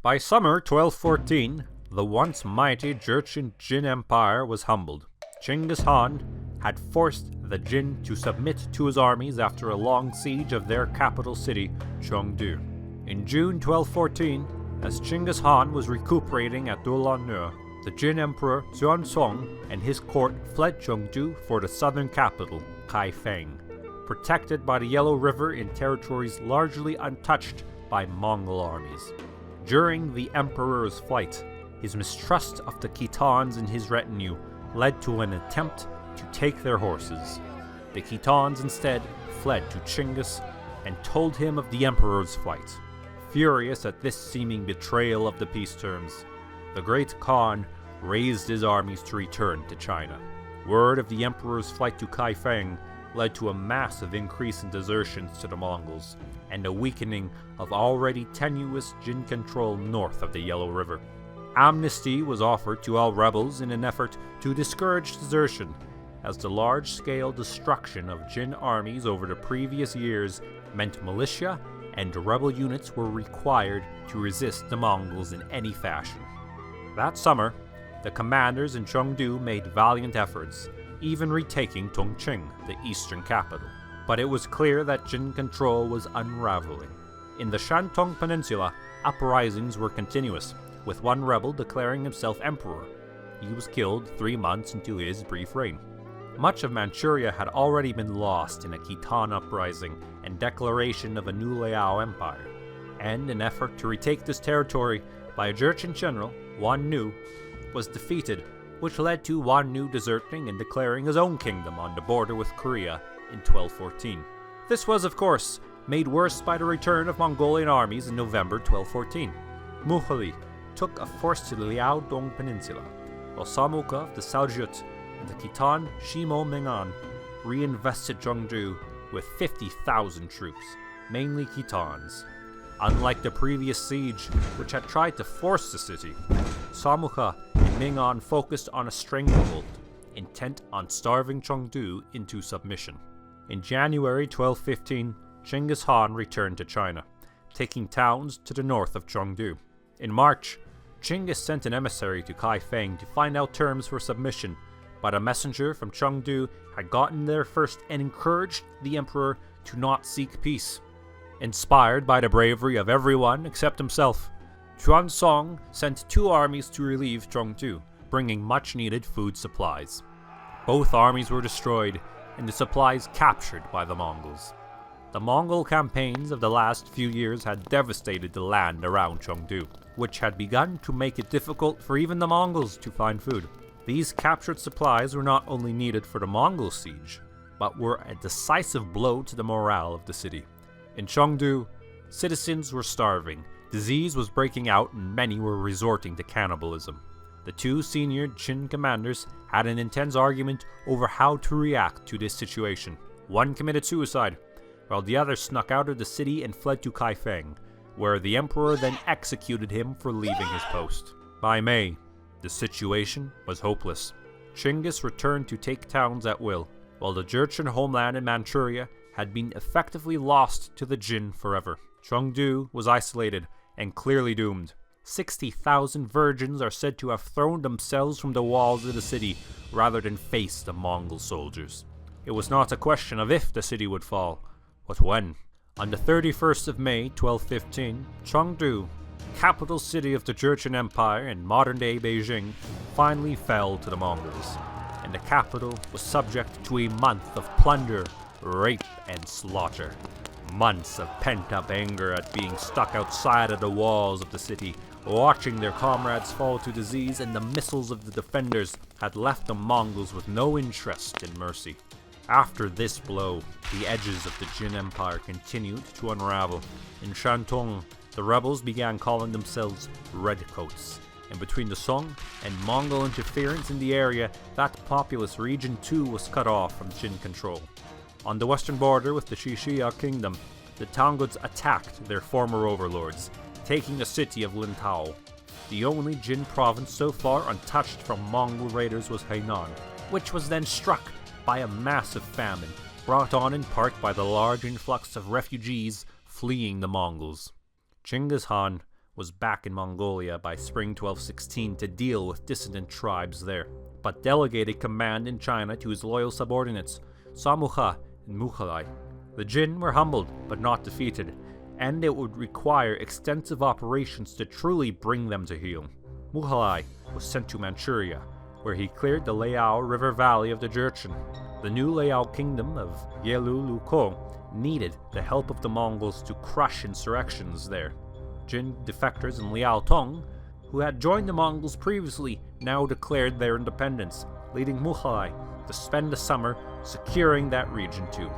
By summer 1214, the once mighty Jin Empire was humbled. Genghis Khan had forced the Jin to submit to his armies after a long siege of their capital city, Zhongdu. In June 1214, as Genghis Khan was recuperating at Doulan, the Jin Emperor Xuanzong and his court fled Zhongdu for the southern capital, Kaifeng, protected by the Yellow River in territories largely untouched by Mongol armies. During the emperor's flight, his mistrust of the Khitans in his retinue led to an attempt to take their horses. The Khitans instead fled to Genghis and told him of the emperor's flight. Furious at this seeming betrayal of the peace terms, the great Khan raised his armies to return to China. Word of the emperor's flight to Kaifeng led to a massive increase in desertions to the Mongols and a weakening of already tenuous Jin control north of the Yellow River. Amnesty was offered to all rebels in an effort to discourage desertion, as the large-scale destruction of Jin armies over the previous years meant militia and rebel units were required to resist the Mongols in any fashion. That summer, the commanders in Zhongdu made valiant efforts, even retaking Tongqing, the eastern capital. But it was clear that Jin control was unraveling. In the Shantung Peninsula, uprisings were continuous, with one rebel declaring himself emperor. He was killed 3 months into his brief reign. Much of Manchuria had already been lost in a Khitan uprising and declaration of a new Liao Empire, and an effort to retake this territory by a Jurchen general, Wan Nu, was defeated, which led to Wan Nu deserting and declaring his own kingdom on the border with Korea in 1214. This was, of course, made worse by the return of Mongolian armies in November 1214. Mughali took a force to the Liaodong Peninsula, while Samuka of the Saljut and the Khitan Shimo Mengan reinvested Zhongdu with 50,000 troops, mainly Khitans. Unlike the previous siege, which had tried to force the city, Samuka and Mengan focused on a stranglehold, intent on starving Zhongdu into submission. In January 1215, Genghis Khan returned to China, taking towns to the north of Zhongdu. In March, Genghis sent an emissary to Kaifeng to find out terms for submission, but a messenger from Chengdu had gotten there first and encouraged the emperor to not seek peace. Inspired by the bravery of everyone except himself, Xuanzong sent 2 armies to relieve Zhongdu, bringing much-needed food supplies. Both armies were destroyed, and the supplies captured by the Mongols. The Mongol campaigns of the last few years had devastated the land around Zhongdu, which had begun to make it difficult for even the Mongols to find food. These captured supplies were not only needed for the Mongol siege, but were a decisive blow to the morale of the city. In Zhongdu, citizens were starving, disease was breaking out, and many were resorting to cannibalism. The 2 senior Jin commanders had an intense argument over how to react to this situation. One committed suicide, while the other snuck out of the city and fled to Kaifeng, where the emperor then executed him for leaving his post. By May, the situation was hopeless. Genghis returned to take towns at will, while the Jurchen homeland in Manchuria had been effectively lost to the Jin forever. Zhongdu was isolated and clearly doomed. 60,000 virgins are said to have thrown themselves from the walls of the city rather than face the Mongol soldiers. It was not a question of if the city would fall, but when. On the 31st of May, 1215, Chengdu, capital city of the Jurchen Empire and modern-day Beijing, finally fell to the Mongols, and the capital was subject to a month of plunder, rape, and slaughter. Months of pent-up anger at being stuck outside of the walls of the city, watching their comrades fall to disease, and the missiles of the defenders had left the Mongols with no interest in mercy. After this blow, the edges of the Jin Empire continued to unravel. In Shantung, the rebels began calling themselves Redcoats, and between the Song and Mongol interference in the area, that populous region too was cut off from Jin control. On the western border with the Xixia kingdom, the Tanguts attacked their former overlords, taking the city of Lintao. The only Jin province so far untouched from Mongol raiders was Hainan, which was then struck by a massive famine, brought on in part by the large influx of refugees fleeing the Mongols. Genghis Khan was back in Mongolia by spring 1216 to deal with dissident tribes there, but delegated command in China to his loyal subordinates, Samukha and Mukhalai. The Jin were humbled but not defeated, and it would require extensive operations to truly bring them to heel. Mukhalai was sent to Manchuria, where he cleared the Liao River valley of the Jurchen. The new Liao kingdom of Yelu-Luko needed the help of the Mongols to crush insurrections there. Jin defectors in Liao Tong, who had joined the Mongols previously, now declared their independence, leading Mukhalai to spend the summer securing that region too.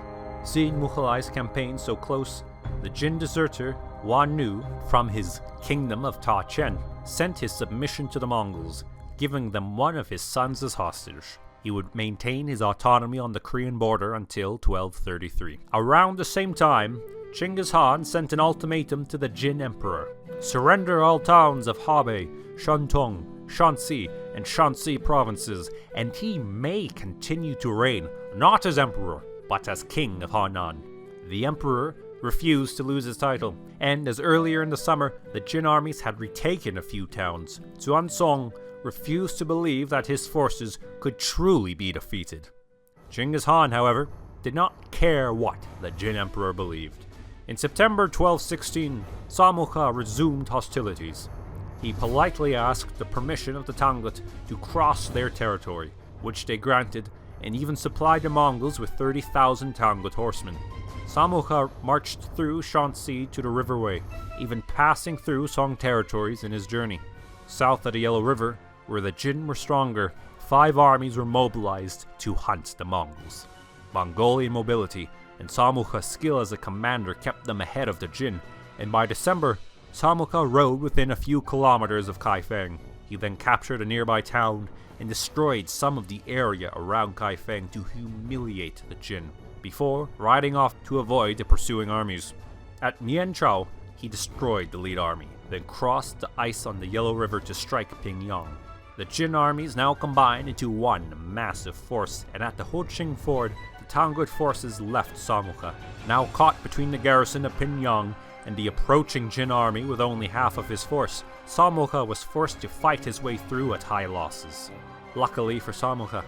Seeing Mukhalai's campaign so close, the Jin deserter Wan Nu from his kingdom of Ta Chen sent his submission to the Mongols, giving them one of his sons as hostage. He would maintain his autonomy on the Korean border until 1233. Around the same time, Genghis Khan sent an ultimatum to the Jin Emperor. Surrender all towns of Hebei, Shantung, Shanxi, and Shanxi provinces, and he may continue to reign, not as emperor, but as king of Hainan. The emperor refused to lose his title, and as earlier in the summer, the Jin armies had retaken a few towns. Xuanzong refused to believe that his forces could truly be defeated. Genghis Khan, however, did not care what the Jin emperor believed. In September 1216, Samukha resumed hostilities. He politely asked the permission of the Tangut to cross their territory, which they granted, and even supplied the Mongols with 30,000 Tangut horsemen. Samukha marched through Shanxi to the riverway, even passing through Song territories in his journey. South of the Yellow River, where the Jin were stronger, 5 armies were mobilized to hunt the Mongols. Mongolian mobility and Samukha's skill as a commander kept them ahead of the Jin, and by December, Samukha rode within a few kilometers of Kaifeng. He then captured a nearby town and destroyed some of the area around Kaifeng to humiliate the Jin, before riding off to avoid the pursuing armies. At Mianchao, he destroyed the lead army, then crossed the ice on the Yellow River to strike Pingyang. The Jin armies now combined into one massive force, and at the Hoqing Ford, the Tangut forces left Samukha, now caught between the garrison of Pingyang and the approaching Jin army with only half of his force. Samukha was forced to fight his way through at high losses. Luckily for Samukha,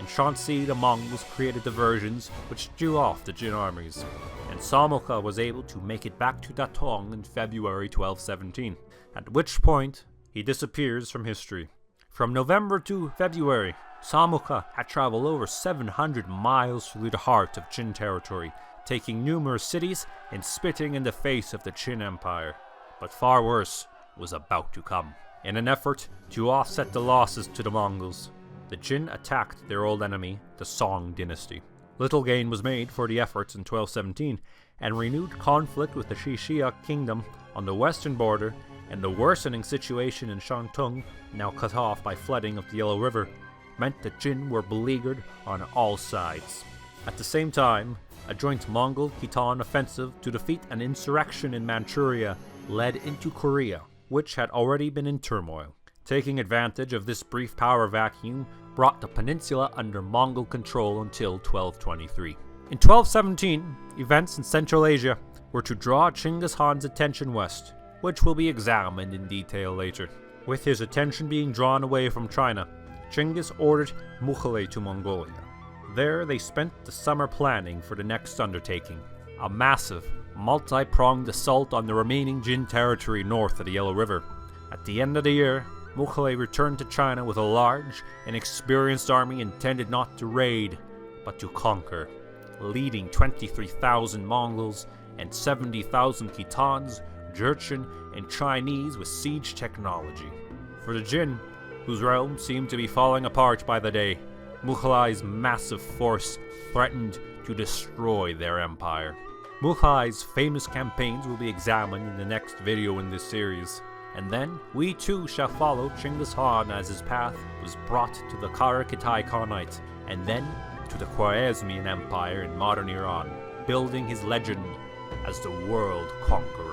in Shanxi the Mongols created diversions which drew off the Jin armies, and Samukha was able to make it back to Datong in February 1217, at which point he disappears from history. From November to February, Samukha had traveled over 700 miles through the heart of Jin territory, taking numerous cities and spitting in the face of the Jin Empire. But far worse was about to come. In an effort to offset the losses to the Mongols, the Jin attacked their old enemy, the Song dynasty. Little gain was made for the efforts in 1217, and renewed conflict with the Xixia kingdom on the western border and the worsening situation in Shantung, now cut off by flooding of the Yellow River, meant the Jin were beleaguered on all sides. At the same time, a joint Mongol-Khitan offensive to defeat an insurrection in Manchuria led into Korea, which had already been in turmoil. Taking advantage of this brief power vacuum brought the peninsula under Mongol control until 1223. In 1217, events in Central Asia were to draw Genghis Khan's attention west, which will be examined in detail later. With his attention being drawn away from China, Genghis ordered Mukhalai to Mongolia. There they spent the summer planning for the next undertaking, a massive, multi-pronged assault on the remaining Jin territory north of the Yellow River. At the end of the year, Mukhalai returned to China with a large and experienced army intended not to raid, but to conquer, leading 23,000 Mongols and 70,000 Khitans, Jurchen, and Chinese with siege technology. For the Jin, whose realm seemed to be falling apart by the day, Mukhalai's massive force threatened to destroy their empire. Mukhalai's famous campaigns will be examined in the next video in this series, and then we too shall follow Genghis Khan as his path was brought to the Karakitai Khanate, and then to the Khwarezmian Empire in modern Iran, building his legend as the world conqueror.